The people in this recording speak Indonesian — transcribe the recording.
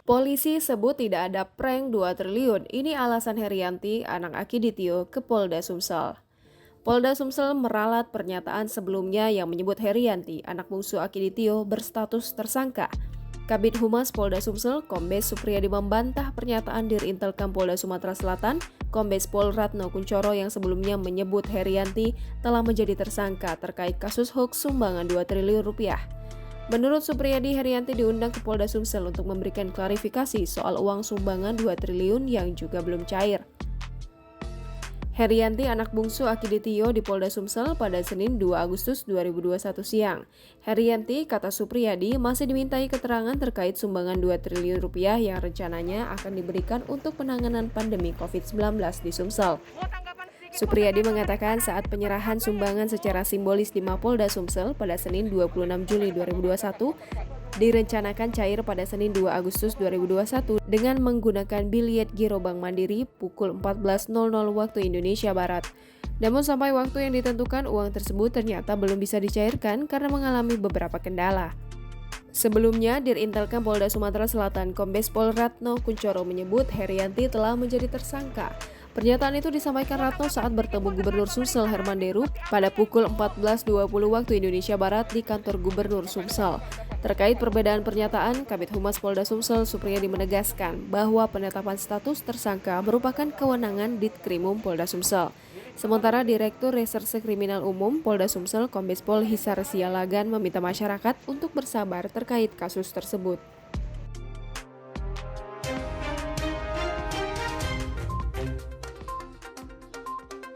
Polisi sebut tidak ada prank 2 triliun. Ini alasan Herianti, anak Akiditio, ke Polda Sumsel. Polda Sumsel meralat pernyataan sebelumnya yang menyebut Herianti, anak bungsu Akiditio, berstatus tersangka. Kabid Humas Polda Sumsel, Kombes Supriyadi membantah pernyataan Dirintelkam Polda Sumatera Selatan, Kombes Pol Ratno Kuncoro yang sebelumnya menyebut Herianti telah menjadi tersangka terkait kasus hoaks sumbangan 2 triliun rupiah. Menurut Supriyadi, Herianti diundang ke Polda Sumsel untuk memberikan klarifikasi soal uang sumbangan 2 triliun yang juga belum cair. Herianti, anak bungsu Akiditio di Polda Sumsel pada Senin 2 Agustus 2021 siang. Herianti, kata Supriyadi, masih dimintai keterangan terkait sumbangan 2 triliun rupiah yang rencananya akan diberikan untuk penanganan pandemi COVID-19 di Sumsel. Supriyadi mengatakan saat penyerahan sumbangan secara simbolis di Mapolda Sumsel pada Senin 26 Juli 2021 direncanakan cair pada Senin 2 Agustus 2021 dengan menggunakan biliet giro Bank Mandiri pukul 14.00 waktu Indonesia Barat. Namun sampai waktu yang ditentukan uang tersebut ternyata belum bisa dicairkan karena mengalami beberapa kendala. Sebelumnya, Dirintelkam Polda Sumatera Selatan Kombes Pol Ratno Kuncoro menyebut Herianti telah menjadi tersangka. Pernyataan itu disampaikan Ratno saat bertemu Gubernur Sumsel Herman Deru pada pukul 14.20 waktu Indonesia Barat di kantor Gubernur Sumsel. Terkait perbedaan pernyataan, Kabid Humas Polda Sumsel Supriyadi menegaskan bahwa penetapan status tersangka merupakan kewenangan Ditkrimum Polda Sumsel. Sementara Direktur Reserse Kriminal Umum Polda Sumsel Kombes Pol Hisar Sialagan meminta masyarakat untuk bersabar terkait kasus tersebut.